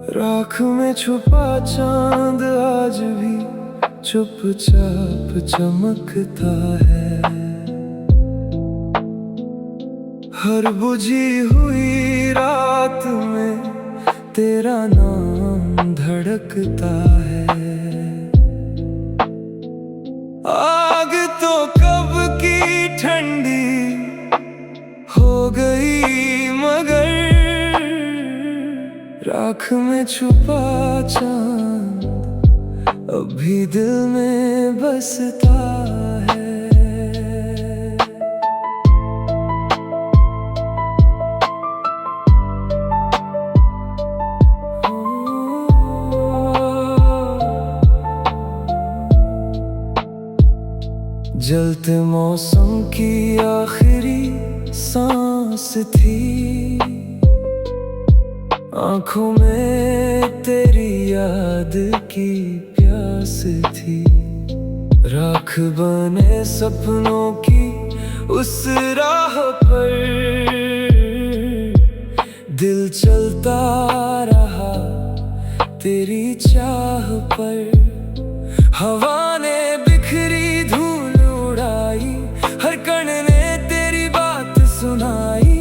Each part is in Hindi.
राख में छुपा चांद आज भी चुपचाप चमकता है। हर बुझी हुई रात में तेरा नाम धड़कता है। आग तो कब की ठंडी हो गई मगर राख में छुपा चांद अब भी दिल में बसता है। जलते मौसम की आखिरी सांस थी, आंखों में तेरी याद की प्यास थी। राख बने सपनों की उस राह पर दिल चलता रहा तेरी चाह पर। हवा ने बिखरी धूल उड़ाई, हर कण ने तेरी बात सुनाई।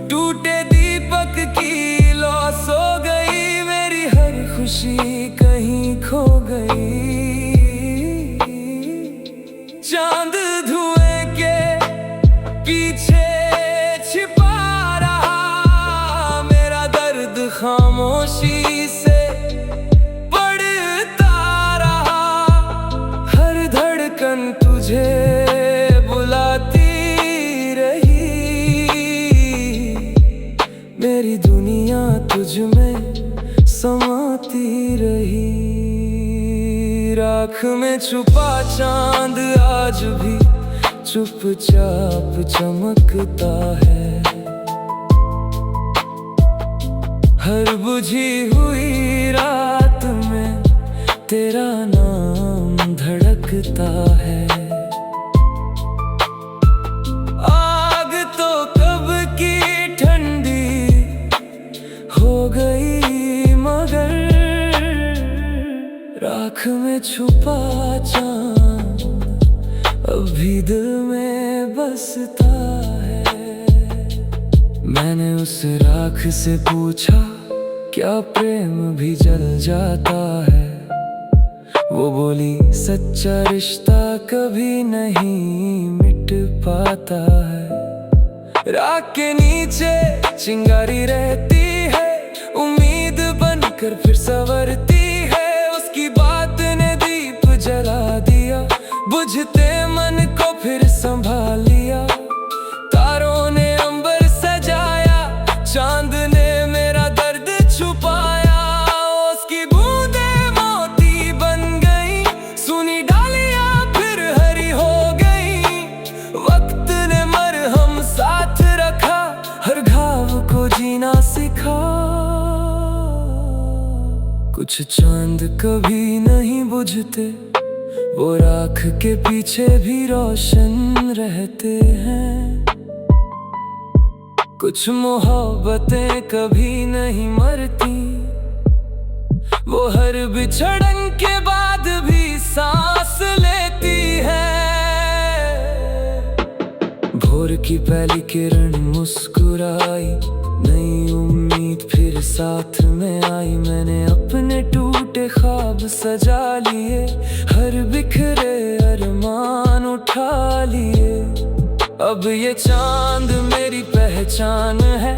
टूटे दीपक की लौ सो गई, मेरी हर खुशी कहीं खो गई। चांद धुएं के पीछे छिपा रहा, मेरा दर्द खामोशी से बढ़ता रहा। हर धड़कन तुझे बुलाती रही, मेरी दुनिया तुझ में समाती रही। राख में छुपा चांद आज भी चुपचाप चमकता है। हर बुझी हुई रात में तेरा नाम धड़कता है। आग तो कब की ठंडी हो गई मगर राख में छुपा चांद अभी दिल में बसता है। मैंने उस राख से पूछा क्या प्रेम भी जल जाता है। वो बोली सच्चा रिश्ता कभी नहीं मिट पाता है। राख के नीचे चिंगारी रहती है, उम्मीद बनकर फिर संवरती है। उसकी बात ने दीप जला दिया, बुझते मन को फिर संभाल लिया। तारों ने अंबर सजाया, चांद ने मेरा दर्द छुपाया। उसकी बूंदें मोती बन गई, सुनी डालियां फिर हरी हो गई। वक्त ने मरहम साथ रखा, हर घाव को जीना सिखा। कुछ चांद कभी नहीं बुझते, वो राख के पीछे भी रोशन रहते हैं। कुछ मोहब्बतें कभी नहीं मरती, वो हर बिछड़न के बाद भी सांस लेती है। भोर की पहली किरण मुस्कुराई, नई उम्मीद फिर साथ में आई। मैंने अपने टूटे ख्वाब सजा लिए, हर बिखरे अरमान उठा लिए। अब ये चांद मेरी पहचान है,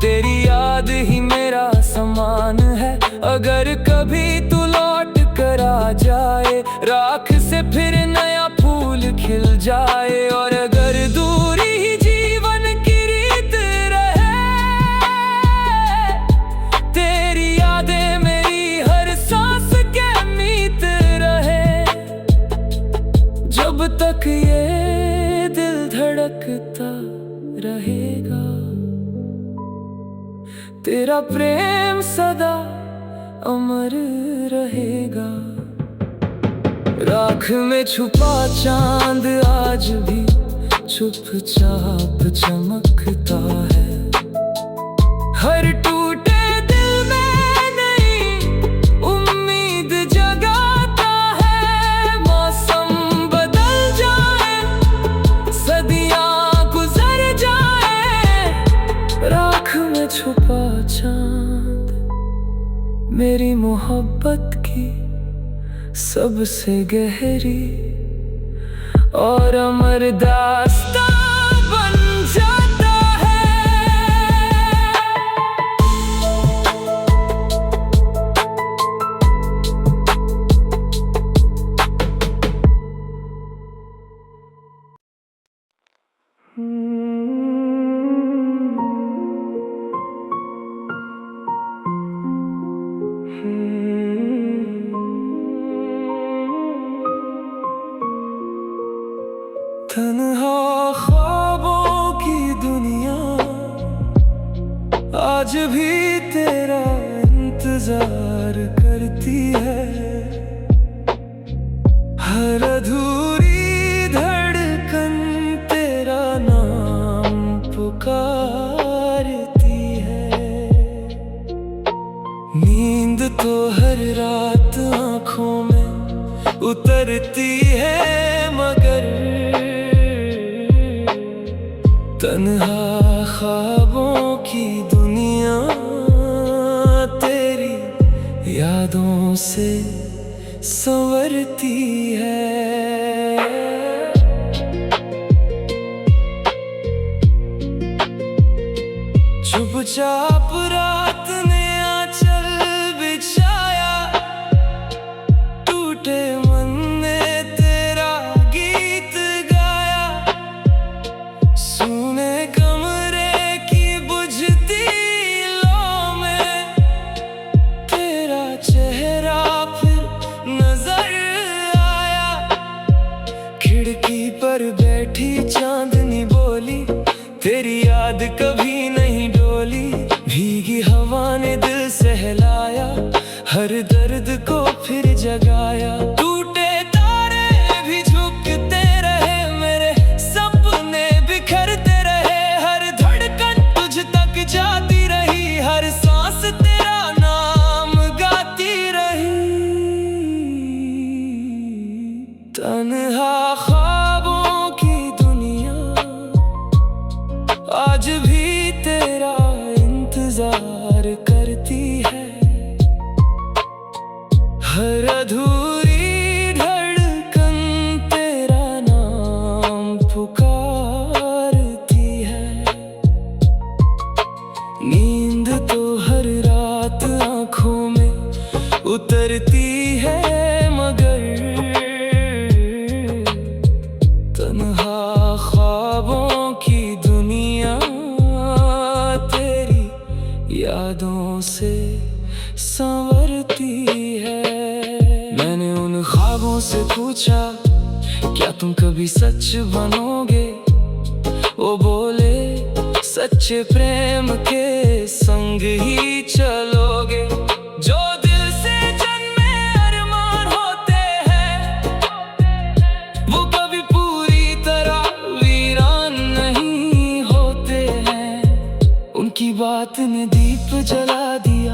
तेरी याद ही मेरा समान है। अगर कभी तू लौट कर आ जाए, राख से फिर नया फूल खिल जाए। और अगर दूरी ही जीवन की रीत रहे, तेरी यादें मेरी हर सांस के मीत रहे। जब तक ये दिल धड़कता रहेगा, तेरा प्रेम सदा अमर रहेगा। राख में छुपा चांद आज भी चुपचाप चमकता है। हर टूटे दिल में नई मेरी मोहब्बत की सबसे गहरी और अमर दास्तां बन जाता है। तन्हा ख्वाबों की दुनिया आज भी तेरा इंतजार करती है। हर अधूरी धड़कन तेरा नाम पुकारती है। नींद तो हर रात आँखों में उतरती है, मगर तन्हा ख्वाबों की दुनिया तेरी यादों से संवरती है। चुपचाप रात ने आंचल बिछाया, टूटे मन ने तेरा गीत गाया। सुने कमरे की बुझती लो में तेरा चेहरा फिर नजर आया। खिड़की पर बैठी चांदनी बोली, तेरी याद कभी नहीं डोली। भीगी हवा ने दिल सहलाया, हर दर्द को फिर जगाया। टूटे तारे भी झुकते रहे, मेरे सपने बिखरते रहे। हर धड़कन तुझ तक जाती रही, हर सांस तेरा नाम गाती रही। तन्हा ख्वाबों की दुनिया आज भी तेरा इंतजार करती है। हर अधूरी धड़कन तेरा नाम पुकारती है। नींद तो हर रात आँखों में उतरती है, मगर तन्हा ख्वाबों की दुनिया तेरी यादों से संवरती है। मैंने उन ख्वाबों से पूछा, क्या तुम कभी सच बनोगे? वो बोले, सच्चे प्रेम के संग ही चलोगे। जो दिल से जन्मे अरमान होते हैं, वो कभी पूरी तरह वीरान नहीं होते हैं। उनकी बात ने दीप जला दिया,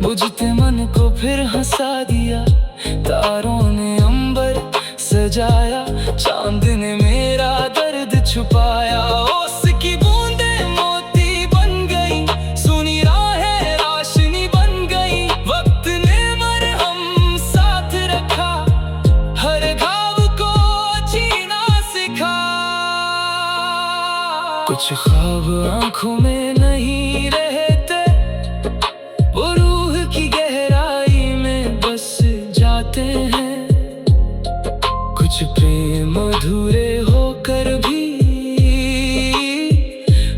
बुझते मन को फिर हंसा दिया। तारों ने अंबर सजाया, चांद ने मेरा दर्द छुपाया। ओस की बूंदें मोती बन गई, सुनी राहें रोशनी बन गई। वक्त ने मरहम साथ रखा, हर घाव को जीना सिखा। कुछ ख्वाब आंखों में नहीं रहते, वो रूह की गहराई में बस जाते हैं। कुछ प्रेम अधूरे होकर भी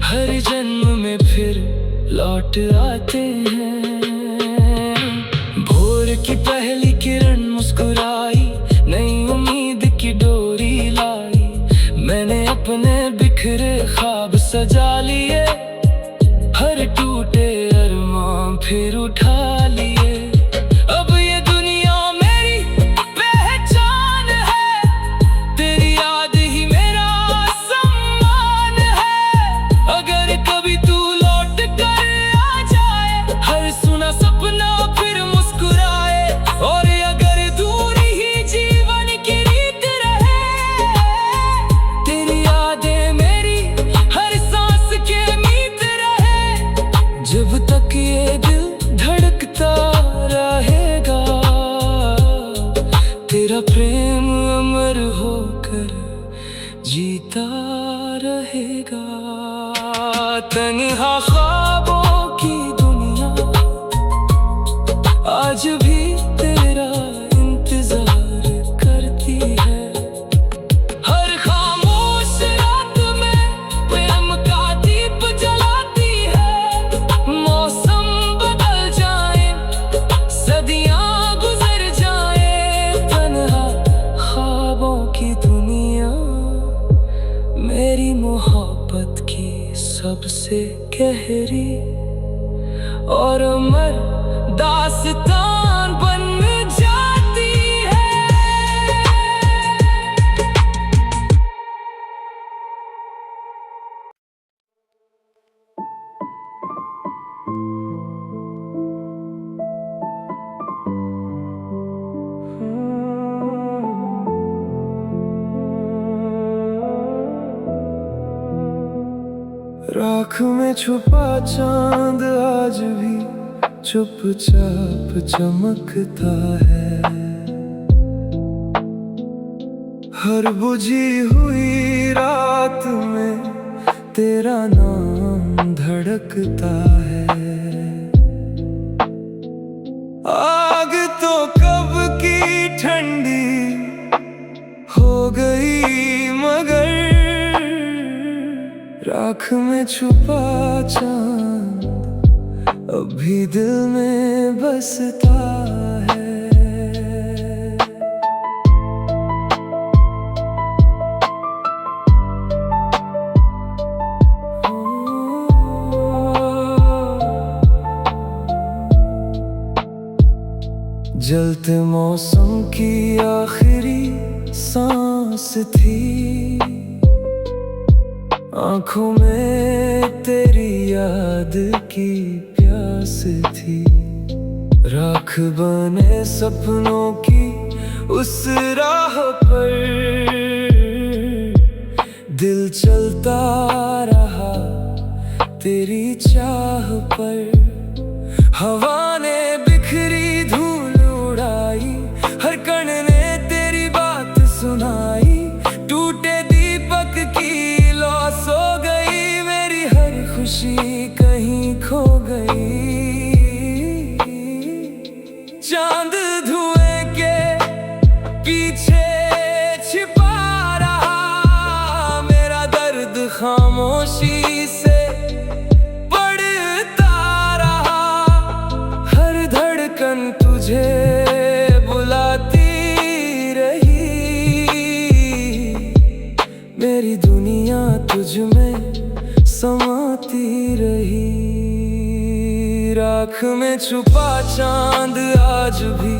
हर जन्म में फिर लौट आते हैं। भोर की पहली किरण मुस्कुराई, नई उम्मीद की डोरी लाई। मैंने अपने बिखरे ख्वाब सजा लिए, हर टूटे अरमान फिर उठा लिए। अब ये दुनिया मेरी पहचान है, तेरी याद ही मेरा सम्मान है। अगर कभी तू लौट कर आ जाए, हर सुना सपना फिर मुस्कुराए। आज भी तेरा इंतजार करती है। हर खामोश रात में प्रेम का दीप जलाती है। मौसम बदल जाए, सदियां गुजर जाए, तन्हा ख्वाबों की दुनिया मेरी मोहब्बत की सबसे गहरी और अमर दास्तान बन जाती है। राख में छुपा चांद आज भी चुपचाप चमकता है। हर बुझी हुई रात में तेरा नाम धड़कता है। आग तो कब की ठंडी हो गई मगर राख में छुपा चांद अभी दिल में बसता है। जलते मौसम की आखिरी सांस थी, आंखों में तेरी याद की प्यास थी। राख बने सपनों की उस राह पर दिल चलता रहा तेरी चाह पर। हवा ने बिखरी धूल उड़ाई, हर कण ने तेरी बात सुनाई। टूटे दीपक की लौ सो गई, मेरी हर खुशी कहीं खो गई। चांद धुएं के पीछे छिपा रहा, मेरा दर्द खामोशी से बढ़ता रहा। हर धड़कन तुझे बुलाती रही, मेरी दुनिया तुझ में समाती रही। राख में छुपा चांद आज भी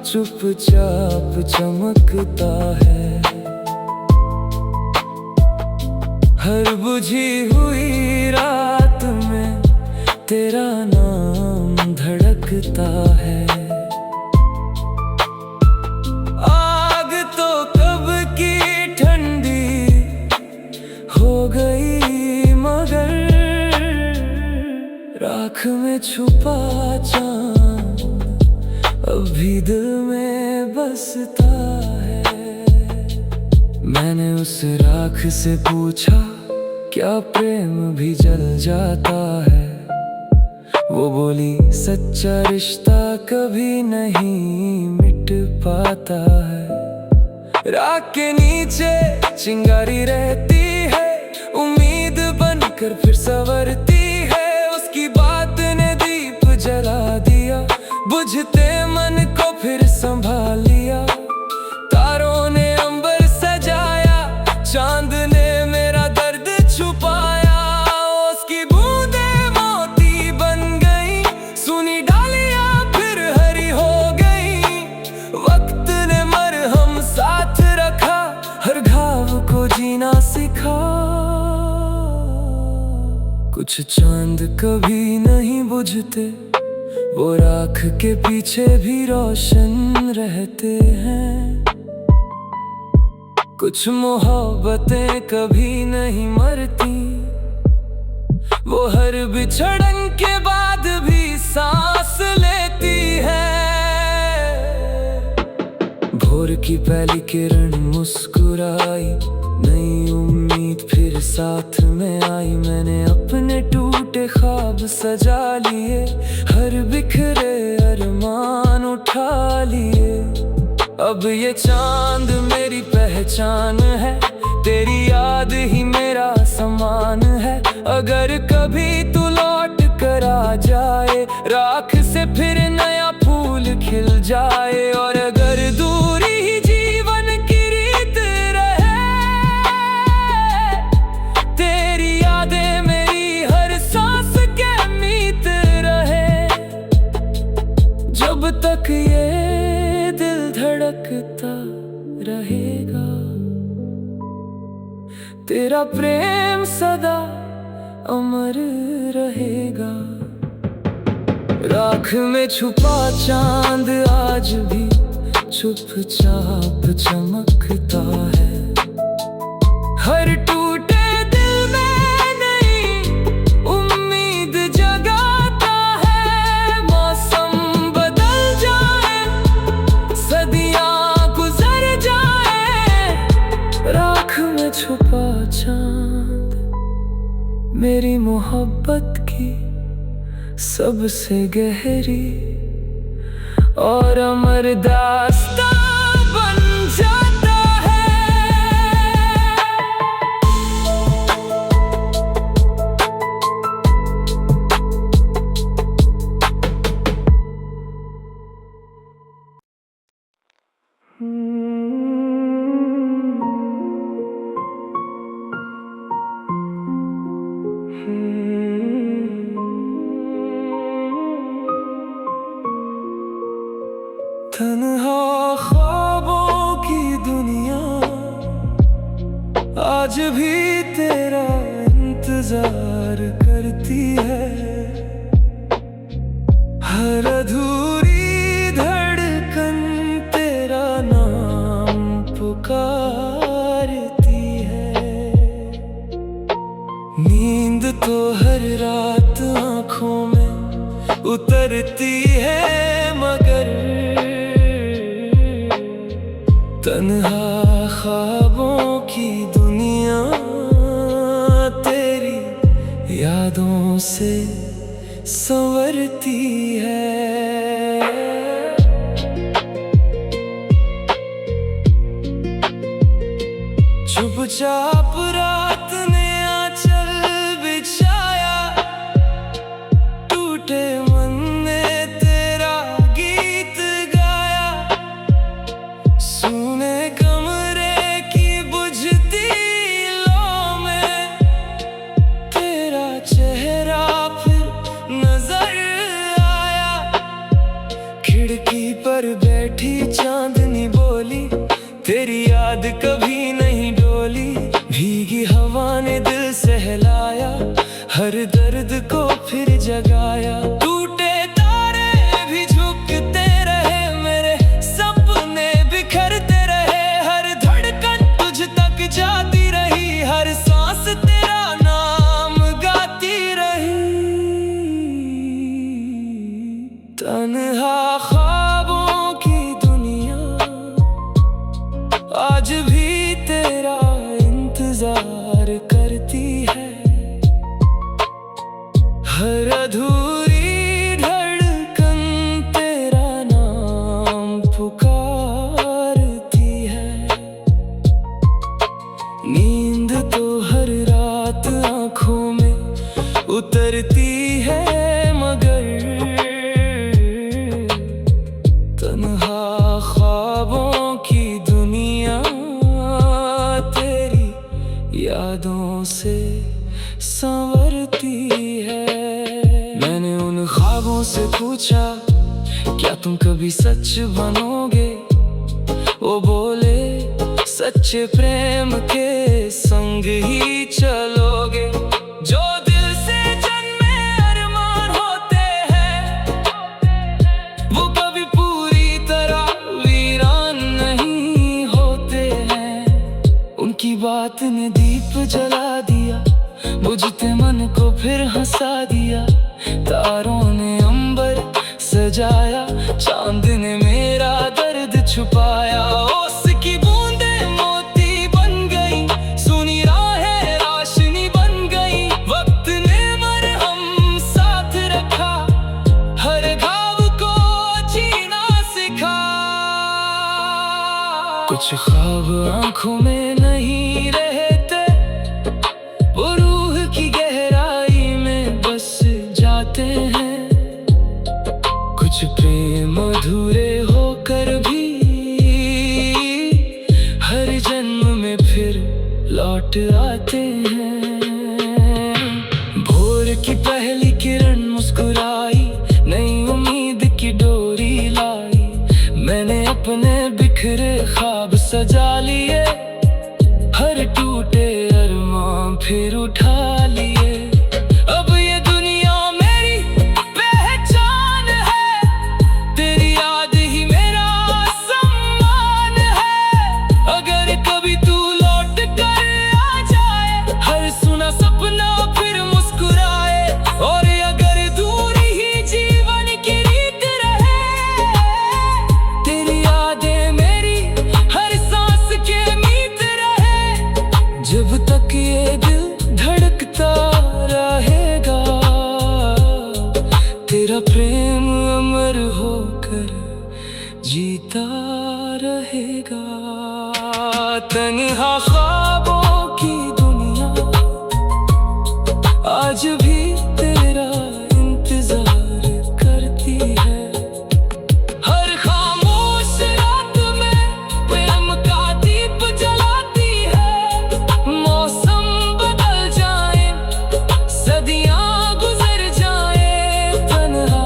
चुपचाप चमकता है। हर बुझी हुई रात में तेरा नाम धड़कता है। आग तो कब की ठंडी हो गई मगर राख में छुपा चांद अभी दिल में बसता है। मैंने उस राख से पूछा क्या प्रेम भी जल जाता है। वो बोली सच्चा रिश्ता कभी नहीं मिट पाता है। राख के नीचे चिंगारी रहती है, उम्मीद बनकर फिर संवरती है। उसकी बात ने दीप जला दिया, बुझते मन को फिर संभाल लिया। तारों ने अंबर सजाया, चांद ने मेरा दर्द छुपाया। उसकी बूंदें मोती बन गई, सुनी डालियां फिर हरी हो गई। वक्त ने मरहम साथ रखा, हर घाव को जीना सिखा। कुछ चांद कभी नहीं बुझते, वो राख के पीछे भी रोशन रहते हैं। कुछ मोहब्बतें कभी नहीं मरती, वो हर बिछड़न के बाद भी सांस लेती है। भोर की पहली किरण मुस्कुराई, नई उम्मीद फिर साथ में आई। मैंने अपने टूटे ख्वाब सजा लिए, हर बिखरे अरमान उठा लिए। अब ये चांद मेरी पहचान है, तेरी याद ही मेरा समान है। अगर कभी तू लौट कर आ जाए, राख से फिर नया फूल खिल जाए। और अगर दूरी ही जीवन की रीत रहे, तेरी यादें मेरी हर सांस के मीत रहे। जब तक ये दिल धड़कता रहेगा, तेरा प्रेम सदा अमर रहेगा। राख में छुपा चांद आज भी चुपचाप चमकता है। हर टूटे दिल में नई उम्मीद जगाता है। मौसम बदल जाए, सदियां गुजर जाए, राख में छुपा चांद मेरी मोहब्बत की सबसे गहरी और अमर दास्तां बन जाता है। तन्हा ख्वाबों की दुनिया आज भी तेरा इंतजार करती है। हर अधूरी धड़कन तेरा नाम पुकारती है। नींद तो हर रात आँखों में उतरती है, मगर तन्हा ख्वाबों की दुनिया तेरी यादों से संवरती है। चुपचाप रात ने आंचल बिछाया, टूटे मन ने तेरा गीत गाया। सुने कमरे की बुझती लौ में तेरा चेहरा फिर नजर आया। खिड़की पर बैठी चांदनी बोली, तेरी याद कभी नहीं डोली। भीगी हवा ने दिल सहलाया, हर दर्द को फिर जगाया। टूटे तारे भी झुकते रहे, मेरे सपने बिखरते रहे। हर धड़कन तुझ तक जाती रही, हर सांस तेरा नाम गाती रही। तन्हा ख्वाबों की दुनिया आज भी तेरा इंतजार करती है। हर अधूरी धड़कन तेरा नाम पुकारती है। नींद तो हर रात आँखों में उतरती है, मगर तन्हा ख्वाबों की दुनिया तेरी यादों से संवरती है। मैंने उन ख्वाबों से पूछा, क्या तुम कभी सच बनोगे? वो बोले, सच्चे प्रेम के संग ही चलोगे। जो दिल से जन्मे अरमान होते हैं, वो कभी पूरी तरह वीरान नहीं होते हैं। उनकी बात ने दीप जला दिया, बुझते मन को फिर हंसा दिया। तारों ने अंबर सजाया, चांद ने मेरा दर्द छुपाया। ओस की बूंदें मोती बन गई, सुनी राहें रोशनी बन गई। वक्त ने मरहम साथ रखा, हर घाव को जीना सिखाया। कुछ ख्वाब आंखों में नहीं रहते, वो रूह की गहराई में बस जाते हैं। कुछ प्रेम अधूरे होकर भी हर जन्म में फिर लौट आते हैं। भोर की पहली किरण मुस्कुराई, नई उम्मीद की डोरी लाई। मैंने अपने बिखरे ख्वाब सजा लिए, हर टूटे अरमान फिर उठा लिए। अब ये दुनिया मेरी पहचान है, तेरी याद ही मेरा सम्मान है। अगर कभी तू लौट कर आ जाए, हर सुना सपना फिर मुस्कुराए। और अगर दूरी ही जीवन की रीत रहे, तेरी यादें मेरी हर सांस के मीत रहे। जब तक ये दिल धड़कता रहेगा, तेरा प्रेम अमर होकर जीता रहेगा। तन्हा ख्वाबों की दुनिया आज भी तेरा इंतजार करती है। हर खामोश रात में प्रेम का दीप जलाती है। मौसम बदल जाए, सदियां गुजर जाए, तन्हा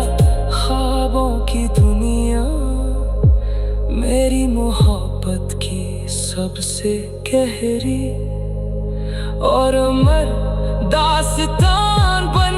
ख्वाबों की दुनिया मेरी मोहब्बत की सबसे गहरी और अमर दास्तान बन